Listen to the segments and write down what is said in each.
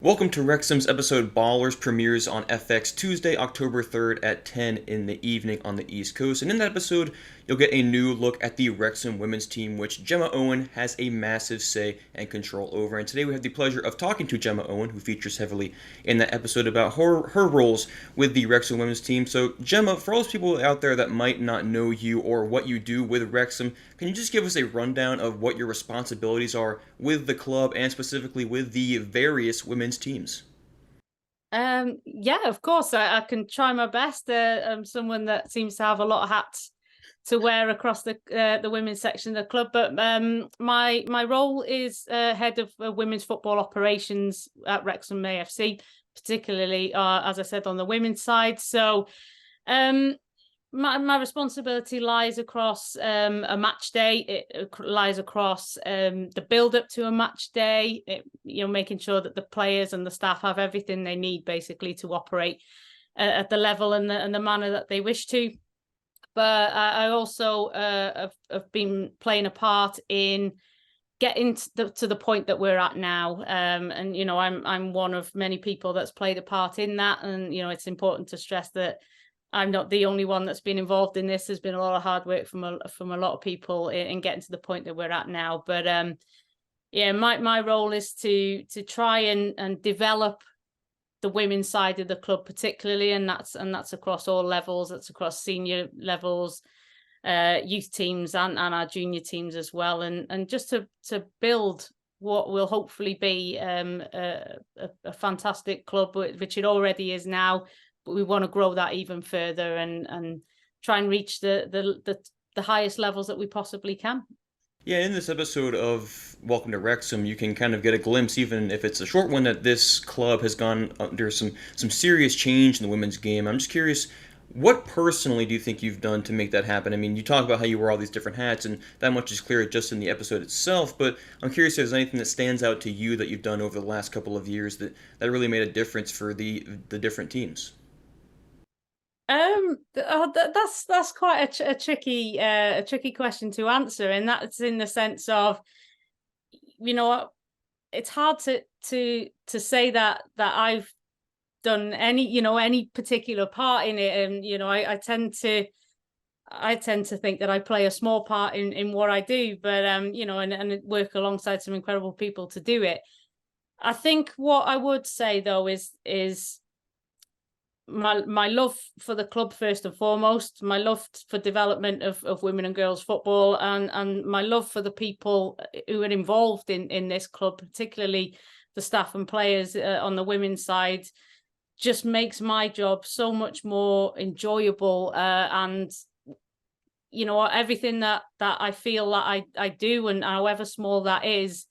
Welcome to Wrexham's episode Ballers premieres on FX Tuesday, October 3rd at 10 in the evening on the East Coast. And in that episode, you'll get a new look at the Wrexham women's team, which Gemma Owen has a massive say and control over. And today we have the pleasure of talking to Gemma Owen, who features heavily in that episode about her roles with the Wrexham women's team. So, Gemma, for all those people out there that might not know you or what you do with Wrexham, can you just give us a rundown of what your responsibilities are with the club and specifically with the various women's teams? Yeah, of course. I can try my best. I'm someone that seems to have a lot of hats to wear across the women's section of the club. But my role is head of women's football operations at Wrexham AFC, particularly as I said on the women's side. So um, my responsibility lies across a match day. It lies across the build up to a match day. Making sure that the players and the staff have everything they need basically to operate at the level and the manner that they wish to. But I also have been playing a part in getting to the point that we're at now. And I'm one of many people that's played a part in that. And it's important to stress that I'm not the only one that's been involved in this. There's been a lot of hard work from a lot of people in getting to the point that we're at now. But yeah, my role is to try and develop the women's side of the club particularly, and that's across all levels. That's across senior levels, youth teams, and our junior teams as well, and just to build what will hopefully be a fantastic club, which it already is now. But we want to grow that even further and try and reach the highest levels that we possibly can. Yeah, in this episode of Welcome to Wrexham, you can kind of get a glimpse, even if it's a short one, that this club has gone under some serious change in the women's game. I'm just curious, what personally do you think you've done to make that happen? I mean, you talk about how you wear all these different hats, and that much is clear just in the episode itself, but I'm curious if there's anything that stands out to you that you've done over the last couple of years that really made a difference for the different teams. That's quite a tricky question to answer, and that's in the sense of, it's hard to say that I've done any particular part in it, and I tend to think that I play a small part in what I do, but and work alongside some incredible people to do it. I think what I would say though is my love for the club first and foremost, my love for development of women and girls football, and my love for the people who are involved in this club, particularly the staff and players on the women's side, just makes my job so much more enjoyable. And everything that I feel that I do, and however small that is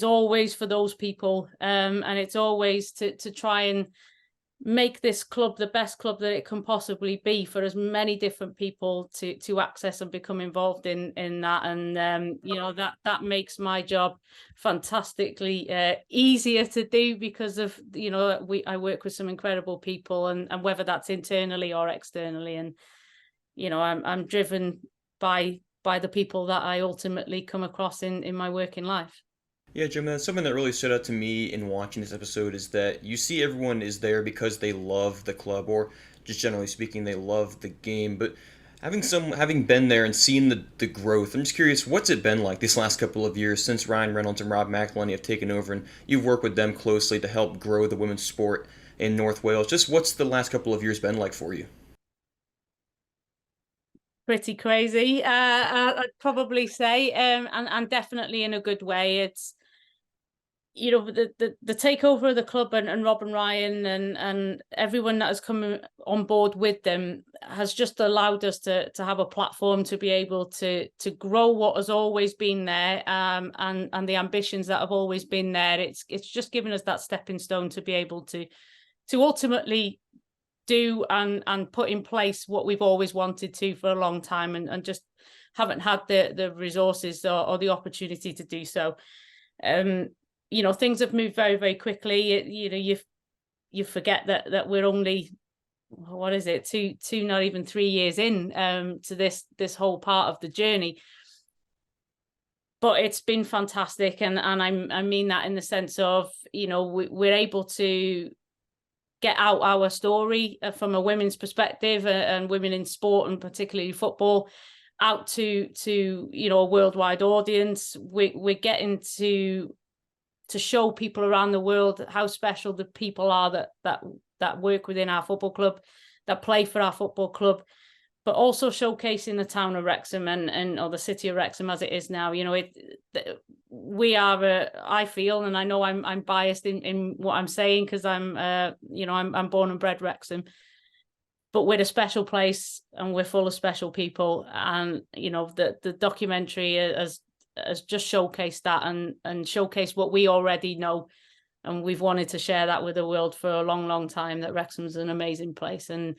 always for those people. And it's always to try and make this club the best club that it can possibly be for as many different people to access and become involved in that. And that makes my job fantastically easier to do because of I work with some incredible people, and whether that's internally or externally. And I'm driven by the people that I ultimately come across in my working life. Yeah, Jim, that's something that really stood out to me in watching this episode is that you see everyone is there because they love the club, or just generally speaking, they love the game. But having been there and seen the growth, I'm just curious, what's it been like these last couple of years since Ryan Reynolds and Rob McElhenney have taken over, and you've worked with them closely to help grow the women's sport in North Wales. Just what's the last couple of years been like for you? Pretty crazy, I'd probably say, and definitely in a good way. It's the takeover of the club, and Rob and Ryan and everyone that has come on board with them has just allowed us to have a platform to be able to grow what has always been there, and the ambitions that have always been there. It's just given us that stepping stone to be able to ultimately do and put in place what we've always wanted to for a long time, and just haven't had the resources or the opportunity to do so. um Things have moved very, very quickly. You forget that we're only, what is it, two not even 3 years in to this whole part of the journey. but it's been fantastic, and I mean that in the sense of, we're able to get out our story from a women's perspective, and women in sport, and particularly football, out to a worldwide audience. We're getting to show people around the world how special the people are that work within our football club, that play for our football club, but also showcasing the town of Wrexham or the city of Wrexham as it is now. We are, I feel, and I know I'm biased in what I'm saying, because I'm born and bred Wrexham, but we're a special place and we're full of special people. And, the documentary has just showcased that and showcased what we already know. And we've wanted to share that with the world for a long, long time, that Wrexham's an amazing place. And,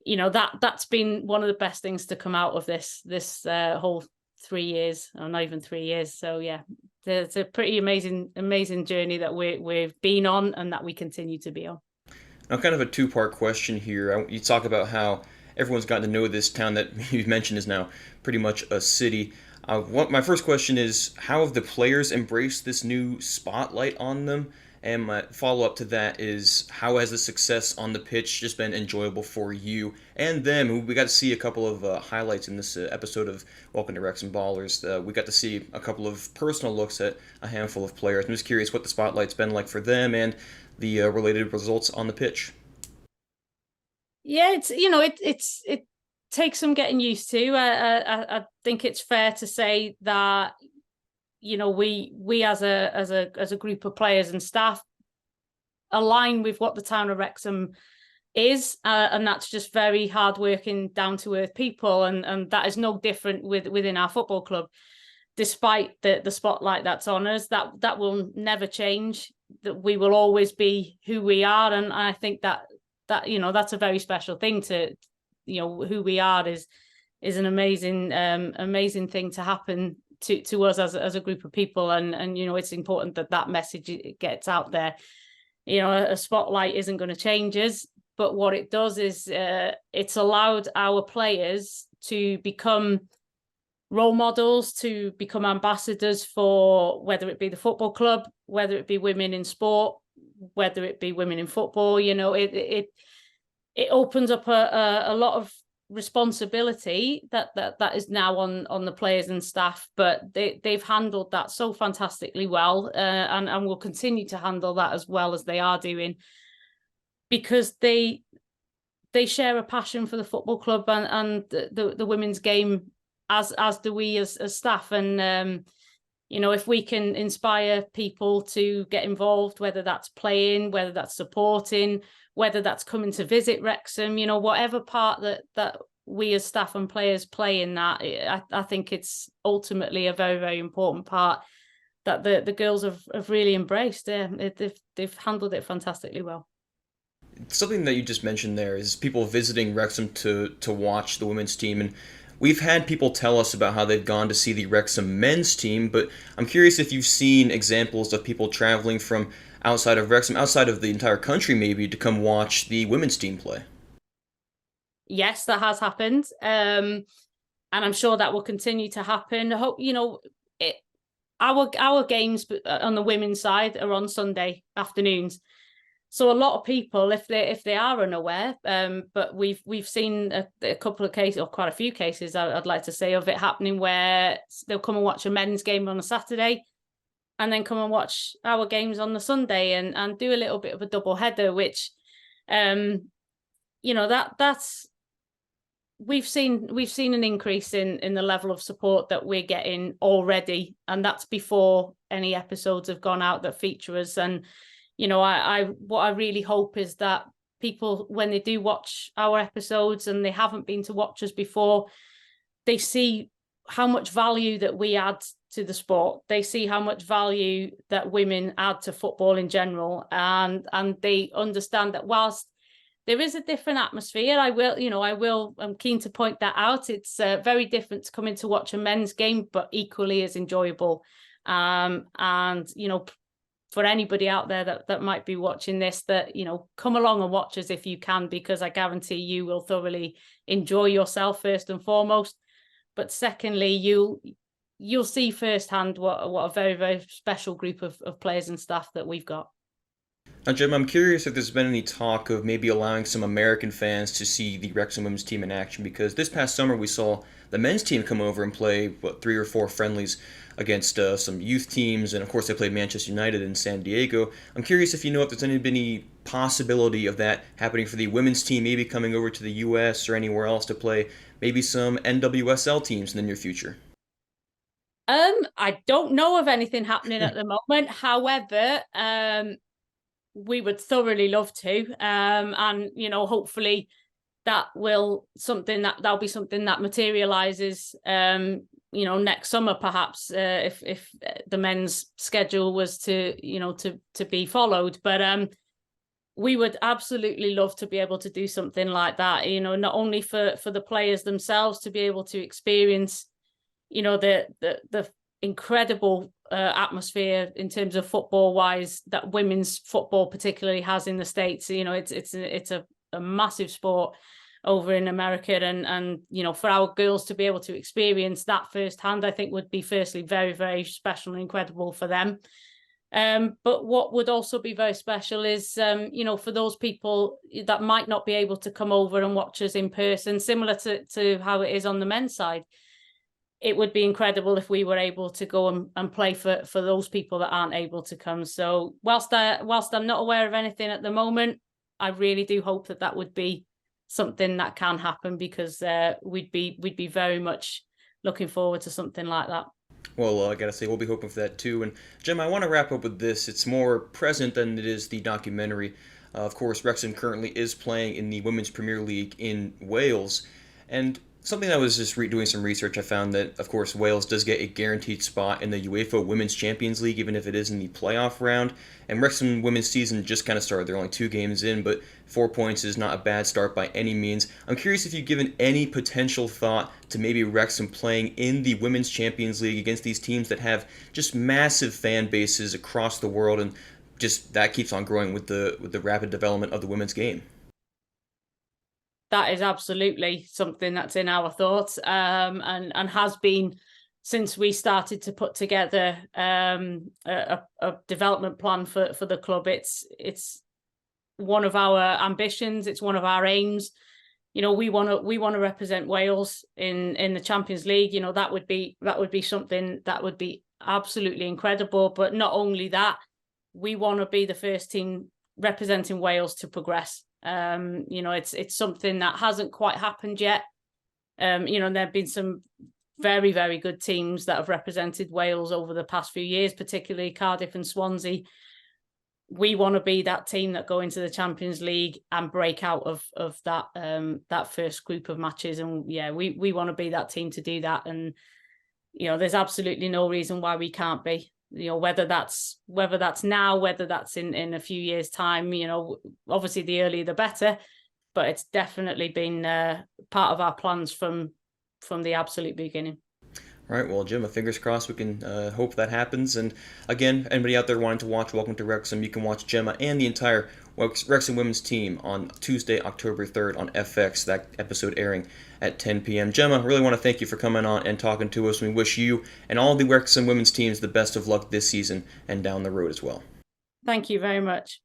that's been one of the best things to come out of this whole 3 years, or not even 3 years. So yeah, it's a pretty amazing journey that we've been on, and that we continue to be on. Now, kind of a two-part question here. You talk about how everyone's gotten to know this town that you mentioned is now pretty much a city. My first question is, how have the players embraced this new spotlight on them? And my follow-up to that is, how has the success on the pitch just been enjoyable for you and them? We got to see a couple of highlights in this episode of Welcome to Wrexham Ballers. We got to see a couple of personal looks at a handful of players. I'm just curious what the spotlight's been like for them and the related results on the pitch. Yeah, it takes some getting used to. I think it's fair to say that we as a group of players and staff align with what the town of Wrexham is, and that's just very hardworking, down to earth people, and that is no different within our football club. Despite the spotlight that's on us, that will never change. That we will always be who we are, and I think that that's a very special thing. To who we are is an amazing thing to happen to us as a group of people, and it's important that message gets out there. A spotlight isn't going to change us, but what it does is it's allowed our players to become role models, to become ambassadors for, whether it be the football club, whether it be women in sport, whether it be women in football. It opens up a lot of responsibility that is now on the players and staff, but they've handled that so fantastically well, and will continue to handle that as well as they are doing, because they share a passion for the football club and the women's game, as do we as staff. And if we can inspire people to get involved, whether that's playing, whether that's supporting, whether that's coming to visit Wrexham, whatever part that we as staff and players play in that, I think it's ultimately a very, very important part that the girls have really embraced. They've handled it fantastically well. Something that you just mentioned there is people visiting Wrexham to watch the women's team, and we've had people tell us about how they've gone to see the Wrexham men's team, but I'm curious if you've seen examples of people traveling from outside of Wrexham, outside of the entire country maybe, to come watch the women's team play. Yes, that has happened, and I'm sure that will continue to happen. I hope our games on the women's side are on Sunday afternoons, so a lot of people, if they are unaware, but we've seen a couple of cases, or quite a few cases, I'd like to say, of it happening, where they'll come and watch a men's game on a Saturday, and then come and watch our games on the Sunday, and do a little bit of a double header, which, that's we've seen an increase in the level of support that we're getting already, and that's before any episodes have gone out that feature us. And what I really hope is that people, when they do watch our episodes and they haven't been to watch us before, they see how much value that we add to the sport. They see how much value that women add to football in general, and they understand that whilst there is a different atmosphere, I'm keen to point that out. It's very different to coming to watch a men's game, but equally as enjoyable. And for anybody out there that might be watching this, that come along and watch us if you can, because I guarantee you will thoroughly enjoy yourself, first and foremost. But secondly, you'll see firsthand what a very, very special group of players and staff that we've got. Now, Jim, I'm curious if there's been any talk of maybe allowing some American fans to see the Wrexham women's team in action, because this past summer we saw the men's team come over and play, 3 or 4 friendlies against some youth teams, and of course they played Manchester United in San Diego. I'm curious if you know if there's been any possibility of that happening for the women's team, maybe coming over to the U.S. or anywhere else to play maybe some NWSL teams in the near future. I don't know of anything happening at the moment. However, we would thoroughly love to, and hopefully that'll be something that materializes next summer, perhaps, if the men's schedule was to be followed. But we would absolutely love to be able to do something like that, not only for the players themselves to be able to experience the incredible atmosphere in terms of football wise that women's football particularly has in the States. It's a massive sport over in America, and for our girls to be able to experience that firsthand, I think would be firstly very, very special and incredible for them. But what would also be very special is for those people that might not be able to come over and watch us in person, similar to how it is on the men's side. It would be incredible if we were able to go and play for those people that aren't able to come. So whilst I'm not aware of anything at the moment, I really do hope that would be something that can happen, because we'd be very much looking forward to something like that. Well, I gotta say, we'll be hoping for that too. And Jim, I want to wrap up with this. It's more present than it is the documentary. Of course, Wrexham currently is playing in the Women's Premier League in Wales, and something that was just doing some research, I found that, of course, Wales does get a guaranteed spot in the UEFA Women's Champions League, even if it is in the playoff round. And Wrexham women's season just kind of started. They're only 2 games in, but 4 points is not a bad start by any means. I'm curious if you've given any potential thought to maybe Wrexham playing in the Women's Champions League against these teams that have just massive fan bases across the world, and just that keeps on growing with the rapid development of the women's game. That is absolutely something that's in our thoughts, and has been since we started to put together a development plan for the club. It's one of our ambitions. It's one of our aims. We want to represent Wales in the Champions League. That would be something that would be absolutely incredible. But not only that, we want to be the first team representing Wales to progress. It's something that hasn't quite happened yet. There have been some very, very good teams that have represented Wales over the past few years, particularly Cardiff and Swansea. We want to be that team that go into the Champions League and break out of that first group of matches. And yeah, we want to be that team to do that. And there's absolutely no reason why we can't be. Whether that's now, whether that's in a few years' time, obviously the earlier the better, but it's definitely been part of our plans from the absolute beginning. All right, well, Jim, fingers crossed we can hope that happens. And again, anybody out there wanting to watch Welcome to Wrexham, you can watch Gemma and the entire Wrexham women's team on Tuesday, October 3rd on FX, that episode airing at 10 p.m. Gemma, really want to thank you for coming on and talking to us. We wish you and all the Wrexham women's teams the best of luck this season and down the road as well. Thank you very much.